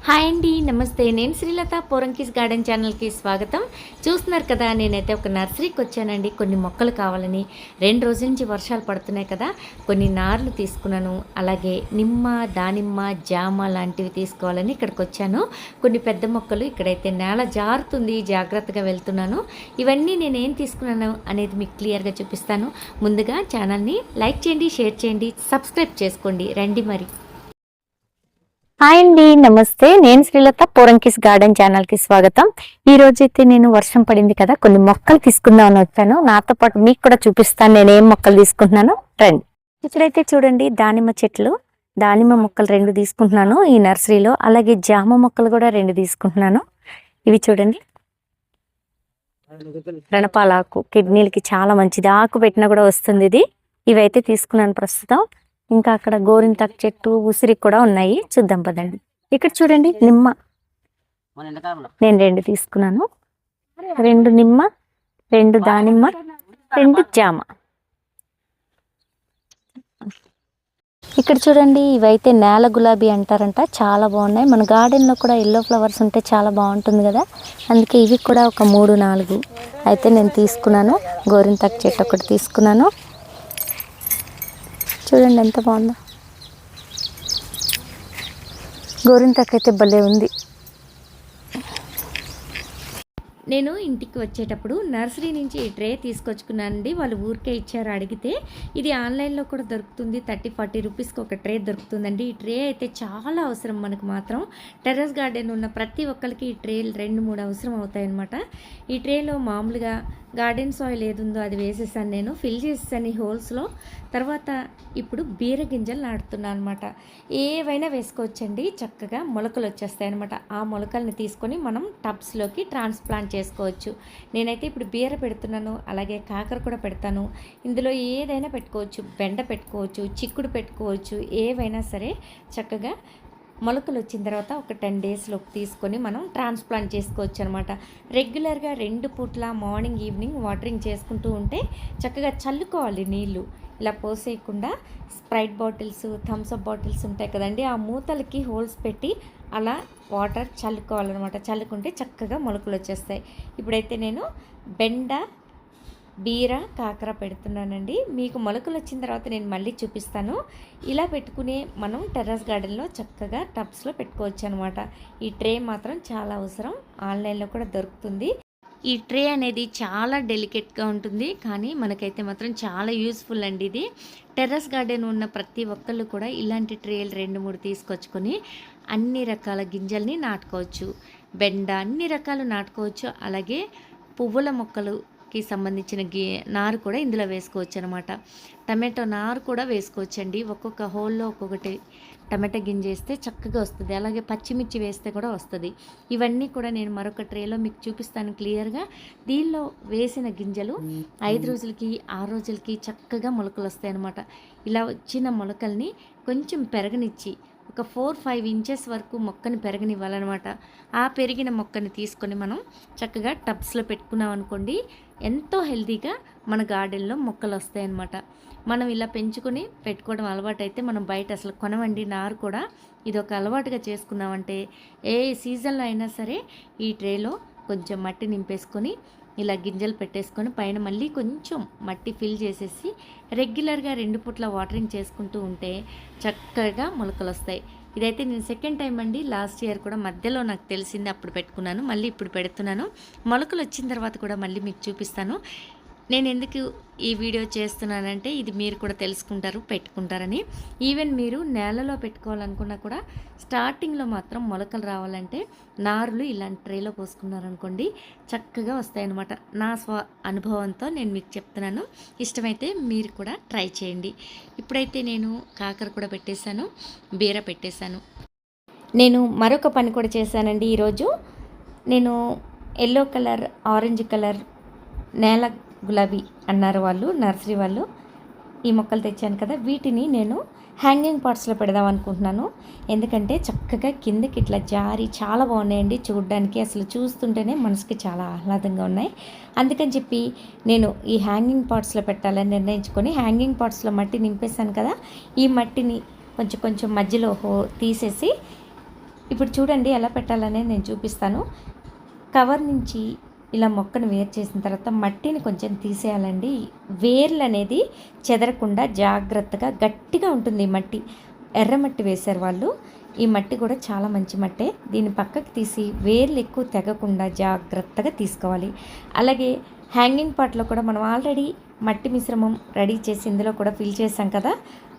Hi అండి, నమస్తే. నేను శ్రీలత పోరంకిస్ గార్డెన్ ఛానల్కి స్వాగతం. చూస్తున్నారు కదా, నేనైతే ఒక నర్సరీకి వచ్చానండి. కొన్ని మొక్కలు కావాలని 2 రోజుల నుంచి వర్షాలు పడుతున్నాయి కదా, కొన్ని నార్లు తీసుకున్నాను. అలాగే నిమ్మ, దానిమ్మ, జామ లాంటివి తీసుకోవాలని ఇక్కడికి వచ్చాను. కొన్ని పెద్ద మొక్కలు, ఇక్కడైతే నేల జారుతుంది, జాగ్రత్తగా వెళ్తున్నాను. ఇవన్నీ నేనేం తీసుకున్నాను అనేది మీకు క్లియర్గా చూపిస్తాను. ముందుగా ఛానల్ని లైక్ చేయండి, షేర్ చేయండి, సబ్స్క్రైబ్ చేసుకోండి. రండి మరి. హాయ్ అండి, నమస్తే. నేను శ్రీలత పోరంకిస్ గార్డెన్ ఛానల్కి స్వాగతం. ఈ రోజైతే నేను వర్షం పడింది కదా, కొన్ని మొక్కలు తీసుకుందామని వచ్చాను. నాతో పాటు మీకు కూడా చూపిస్తాను నేను ఏం మొక్కలు తీసుకుంటున్నాను. రండి. ఇక్కడైతే చూడండి, దానిమ్మ చెట్లు, దానిమ్మ మొక్కలు 2 తీసుకుంటున్నాను ఈ నర్సరీలో. అలాగే జామ మొక్కలు కూడా 2 తీసుకుంటున్నాను. ఇవి చూడండి, రణపాలాకు కిడ్నీలకి చాలా మంచిది, ఆకు పెట్టినా కూడా వస్తుంది ఇది. ఇవైతే తీసుకున్నాను ప్రస్తుతం. ఇంకా అక్కడ గోరింటాకు చెట్టు, ఉసిరి కూడా ఉన్నాయి, చూద్దాం పదండి. ఇక్కడ చూడండి, నిమ్మ నేను 2 తీసుకున్నాను. 2 నిమ్మ, 2 దానిమ్మ, 2 జామ. ఇక్కడ చూడండి, ఇవైతే నేల గులాబీ అంటారంట, చాలా బాగున్నాయి. మన గార్డెన్లో కూడా ఎల్లో ఫ్లవర్స్ ఉంటే చాలా బాగుంటుంది కదా, అందుకే ఇవి కూడా ఒక 3-4 అయితే నేను తీసుకున్నాను. గోరింటాకు చెట్టు ఒకటి తీసుకున్నాను. చూడండి ఎంత బాగుందో, గోరింటాకు అయితే భలే ఉంది. నేను ఇంటికి వచ్చేటప్పుడు నర్సరీ నుంచి ఈ ట్రే తీసుకొచ్చుకున్నానండి. వాళ్ళు ఊరికే ఇచ్చారు అడిగితే. ఇది ఆన్లైన్లో కూడా దొరుకుతుంది, 30-40 రూపీస్కి ఒక ట్రే దొరుకుతుందండి. ఈ ట్రే అయితే చాలా అవసరం మనకు మాత్రం. టెర్రస్ గార్డెన్ ఉన్న ప్రతి ఒక్కరికి ఈ ట్రేలు 2-3 అవసరం అవుతాయన్నమాట. ఈ ట్రేలో మామూలుగా గార్డెన్ సాయిల్ ఏది ఉందో అది వేసేసాను, నేను ఫిల్ చేసేసాను ఈ హోల్స్లో. తర్వాత ఇప్పుడు బీర గింజలు నాటుతున్నాను అనమాట. ఏవైనా వేసుకోవచ్చండి, చక్కగా మొలకలు వచ్చేస్తాయి అనమాట. ఆ మొలకల్ని తీసుకొని మనం టబ్స్లోకి ట్రాన్స్ప్లాంట్ చేసుకోవచ్చు. నేనైతే ఇప్పుడు బీర పెడుతున్నాను, అలాగే కాకర కూడా పెడతాను. ఇందులో ఏదైనా పెట్టుకోవచ్చు, బెండ పెట్టుకోవచ్చు, చిక్కుడు పెట్టుకోవచ్చు, ఏవైనా సరే చక్కగా మొలకలు వచ్చిన తర్వాత ఒక 10 డేస్లోకి తీసుకొని మనం ట్రాన్స్ప్లాంట్ చేసుకోవచ్చు అనమాట. రెగ్యులర్గా 2 పూట్ల మార్నింగ్ ఈవినింగ్ వాటరింగ్ చేసుకుంటూ ఉంటే చక్కగా చల్లుకోవాలి నీళ్ళు. ఇలా పోసేయకుండా స్ప్రైట్ బాటిల్స్, థమ్స్అప్ బాటిల్స్ ఉంటాయి కదండి, ఆ మూతలకి హోల్స్ పెట్టి అలా వాటర్ చల్లుకోవాలన్నమాట. చల్లుకుంటే చక్కగా మొలకలు వచ్చేస్తాయి. ఇప్పుడైతే నేను బెండ, బీర, కాకర పెడుతున్నానండి. మీకు మొలకలు వచ్చిన తర్వాత నేను మళ్ళీ చూపిస్తాను. ఇలా పెట్టుకునే మనం టెర్రస్ గార్డెన్లో చక్కగా టబ్స్లో పెట్టుకోవచ్చు అనమాట. ఈ ట్రే మాత్రం చాలా అవసరం, ఆన్లైన్లో కూడా దొరుకుతుంది. ఈ ట్రే అనేది చాలా డెలికేట్గా ఉంటుంది, కానీ మనకైతే మాత్రం చాలా యూస్ఫుల్ అండి ఇది. టెర్రస్ గార్డెన్ ఉన్న ప్రతి ఒక్కళ్ళు కూడా ఇలాంటి ట్రేలు 2-3 తీసుకొచ్చుకొని అన్ని రకాల గింజల్ని నాటుకోవచ్చు. బెండ అన్ని రకాలు నాటుకోవచ్చు. అలాగే పువ్వుల మొక్కలుకి సంబంధించిన నారు కూడా ఇందులో వేసుకోవచ్చు అనమాట. టమాటో నారు కూడా వేసుకోవచ్చండి. ఒక్కొక్క హోల్లో ఒక్కొక్కటి టమాటా గింజ వేస్తే చక్కగా వస్తుంది. అలాగే పచ్చిమిర్చి వేస్తే కూడా వస్తుంది. ఇవన్నీ కూడా నేను మరొక ట్రేలో మీకు చూపిస్తాను క్లియర్గా. దీనిలో వేసిన గింజలు 5 రోజులకి 6 రోజులకి చక్కగా మొలకలు వస్తాయి అన్నమాట. ఇలా వచ్చిన మొలకల్ని కొంచెం పెరగనిచ్చి ఒక 4-5 ఇంచెస్ వరకు మొక్కని పెరగనివ్వాలన్నమాట. ఆ పెరిగిన మొక్కని తీసుకొని మనం చక్కగా టబ్స్లో పెట్టుకున్నాం అనుకోండి, ఎంతో హెల్తీగా మన గార్డెన్లో మొక్కలు వస్తాయన్నమాట. మనం ఇలా పెంచుకొని పెట్టుకోవడం అలవాటు అయితే మనం బయట అసలు కొనవండి నారు కూడా. ఇది ఒక అలవాటుగా చేసుకున్నామంటే ఏ సీజన్లో అయినా సరే ఈ ట్రేలో కొంచెం మట్టి నింపేసుకొని ఇలా గింజలు పెట్టేసుకొని పైన మళ్ళీ కొంచెం మట్టి ఫిల్ చేసేసి రెగ్యులర్గా 2 పూట్ల వాటరింగ్ చేసుకుంటూ ఉంటే చక్కగా మొలకలు వస్తాయి. ఇదైతే నేను సెకండ్ టైం అండి. లాస్ట్ ఇయర్ కూడా మధ్యలో నాకు తెలిసింది, అప్పుడు పెట్టుకున్నాను, మళ్ళీ ఇప్పుడు పెడుతున్నాను. మొలకలు వచ్చిన తర్వాత కూడా మళ్ళీ మీకు చూపిస్తాను. నేను ఎందుకు ఈ వీడియో చేస్తున్నానంటే ఇది మీరు కూడా తెలుసుకుంటారు, పెట్టుకుంటారని. ఈవెన్ మీరు నేలలో పెట్టుకోవాలనుకున్నా కూడా స్టార్టింగ్లో మాత్రం మొలకలు రావాలంటే నారులు ఇలాంటి ట్రేలో పోసుకున్నారనుకోండి చక్కగా వస్తాయన్నమాట. నా అనుభవంతో నేను మీకు చెప్తున్నాను. ఇష్టమైతే మీరు కూడా ట్రై చేయండి. ఇప్పుడైతే నేను కాకర కూడా పెట్టేశాను, బీర పెట్టేశాను. నేను మరొక పని కూడా చేశానండి ఈరోజు. నేను ఎల్లో కలర్, ఆరెంజ్ కలర్, నేల గులాబీ అన్నారు వాళ్ళు, నర్సరీ వాళ్ళు. ఈ మొక్కలు తెచ్చాను కదా, వీటిని నేను హ్యాంగింగ్ పాట్స్లో పెడదాం అనుకుంటున్నాను. ఎందుకంటే చక్కగా కిందకి ఇట్లా జారి చాలా బాగున్నాయండి చూడడానికి, అసలు చూస్తుంటేనే మనసుకి చాలా ఆహ్లాదంగా ఉన్నాయి. అందుకని చెప్పి నేను ఈ హ్యాంగింగ్ పాట్స్లో పెట్టాలని నిర్ణయించుకొని హ్యాంగింగ్ పాట్స్లో మట్టి నింపేశాను కదా, ఈ మట్టిని కొంచెం కొంచెం మధ్యలో తీసేసి ఇప్పుడు చూడండి ఎలా పెట్టాలనేది నేను చూపిస్తాను. కవర్ నుంచి ఇలా మొక్కను వేరు చేసిన తర్వాత మట్టిని కొంచెం తీసేయాలండి. వేర్లు అనేది చెదరకుండా జాగ్రత్తగా గట్టిగా ఉంటుంది ఈ మట్టి. ఎర్రమట్టి వేశారు వాళ్ళు. ఈ మట్టి కూడా చాలా మంచి మట్టే. దీన్ని పక్కకు తీసి వేర్లు ఎక్కువ తెగకుండా జాగ్రత్తగా తీసుకోవాలి. అలాగే హ్యాంగింగ్ పాట్లో కూడా మనం ఆల్రెడీ మట్టి మిశ్రమం రెడీ చేసి ఇందులో కూడా ఫిల్ చేసాం కదా,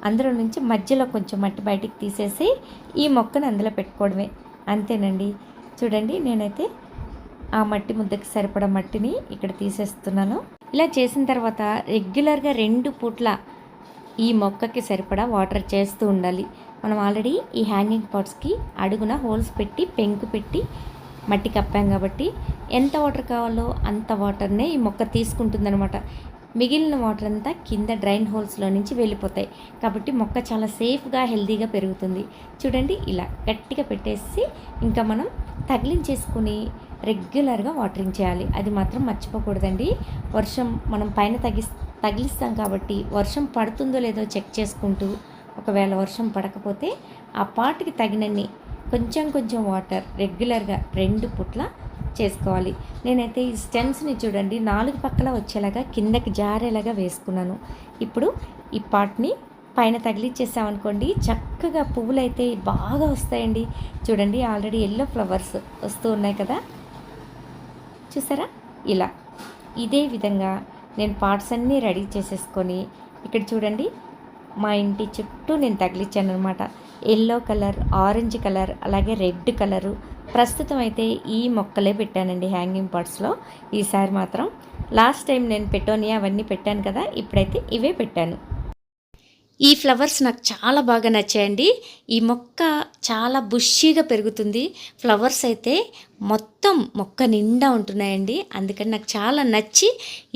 అందులో నుంచి మధ్యలో కొంచెం మట్టి బయటికి తీసేసి ఈ మొక్కను అందులో పెట్టుకోవడమే. అంతేనండి. చూడండి నేనైతే ఆ మట్టి ముద్దకి సరిపడా మట్టిని ఇక్కడ తీసేస్తున్నాను. ఇలా చేసిన తర్వాత రెగ్యులర్గా 2 పూట్ల ఈ మొక్కకి సరిపడా వాటర్ చేస్తూ ఉండాలి. మనం ఆల్రెడీ ఈ హ్యాంగింగ్ పాట్స్కి అడుగున హోల్స్ పెట్టి పెంకు పెట్టి మట్టి కప్పాం కాబట్టి ఎంత వాటర్ కావాలో అంత వాటర్నే ఈ మొక్క తీసుకుంటుందనమాట. మిగిలిన వాటర్ అంతా కింద డ్రైన్ హోల్స్లో నుంచి వెళ్ళిపోతాయి. కాబట్టి మొక్క చాలా సేఫ్గా హెల్తీగా పెరుగుతుంది. చూడండి ఇలా గట్టిగా పెట్టేసి ఇంకా మనం తగిలించేసుకుని రెగ్యులర్గా వాటరింగ్ చేయాలి. అది మాత్రం మర్చిపోకూడదండి. వర్షం మనం పైన తగిలిస్తాం కాబట్టి వర్షం పడుతుందో లేదో చెక్ చేసుకుంటూ, ఒకవేళ వర్షం పడకపోతే ఆ పాటుకి తగినన్ని కొంచెం కొంచెం వాటర్ రెగ్యులర్గా 2 పూట్ల చేసుకోవాలి. నేనైతే ఈ స్టెమ్స్ని చూడండి 4 పక్కల వచ్చేలాగా కిందకి జారేలాగా వేసుకున్నాను. ఇప్పుడు ఈ పాట్ని పైన తగిలిచ్చేసామనుకోండి చక్కగా పువ్వులు అయితే బాగా వస్తాయండి. చూడండి ఆల్రెడీ ఎల్లో ఫ్లవర్స్ వస్తూ ఉన్నాయి కదా, చూసారా ఇలా. ఇదే విధంగా నేను పార్ట్స్ అన్నీ రెడీ చేసేసుకొని ఇక్కడ చూడండి మా ఇంటి చుట్టూ నేను తగిలిచ్చాను అనమాట. ఎల్లో కలర్, ఆరెంజ్ కలర్, అలాగే రెడ్ కలరు. ప్రస్తుతం అయితే ఈ మొక్కలే పెట్టానండి హ్యాంగింగ్ పాట్స్లో. ఈసారి మాత్రం లాస్ట్ టైం నేను పెటోనియా అవన్నీ పెట్టాను కదా, ఇప్పుడైతే ఇవే పెట్టాను. ఈ ఫ్లవర్స్ నాకు చాలా బాగా నచ్చాయండి. ఈ మొక్క చాలా బుషీగా పెరుగుతుంది. ఫ్లవర్స్ అయితే మొత్తం మొక్క నిండా ఉంటున్నాయండి. అందుకని నాకు చాలా నచ్చి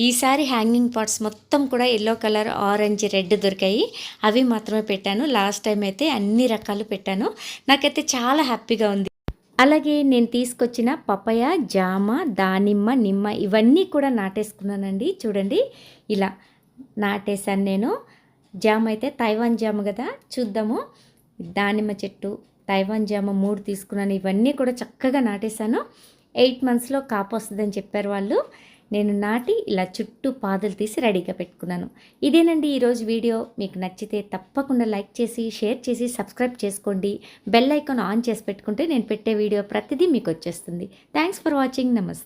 ఈసారి హ్యాంగింగ్ పాట్స్ మొత్తం కూడా ఎల్లో కలర్, ఆరెంజ్, రెడ్ దొరికాయి. అవి మాత్రమే పెట్టాను. లాస్ట్ టైం అయితే అన్ని రకాలు పెట్టాను. నాకైతే చాలా హ్యాపీగా ఉంది. అలాగే నేను తీసుకొచ్చిన పపాయ, జామ, దానిమ్మ, నిమ్మ ఇవన్నీ కూడా నాటేసుకున్నానండి. చూడండి ఇలా నాటేశాను నేను. జామ అయితే తైవాన్ జామ కదా, చూద్దాము. దానిమ్మ చెట్టు, తైవాన్ జామ 3 తీసుకున్నాను. ఇవన్నీ కూడా చక్కగా నాటేశాను. 8 మంత్స్లో కాపు వస్తుందని చెప్పారు వాళ్ళు. నేను నాటి ఇలా చుట్టూ పాదులు తీసి రెడీగా పెట్టుకున్నాను. ఇదేనండి ఈరోజు వీడియో. మీకు నచ్చితే తప్పకుండా లైక్ చేసి, షేర్ చేసి, సబ్స్క్రైబ్ చేసుకోండి. బెల్ ఐకాన్ ఆన్ చేసి పెట్టుకుంటే నేను పెట్టే వీడియో ప్రతిదీ మీకు వచ్చేస్తుంది. Thanks for watching. నమస్తే.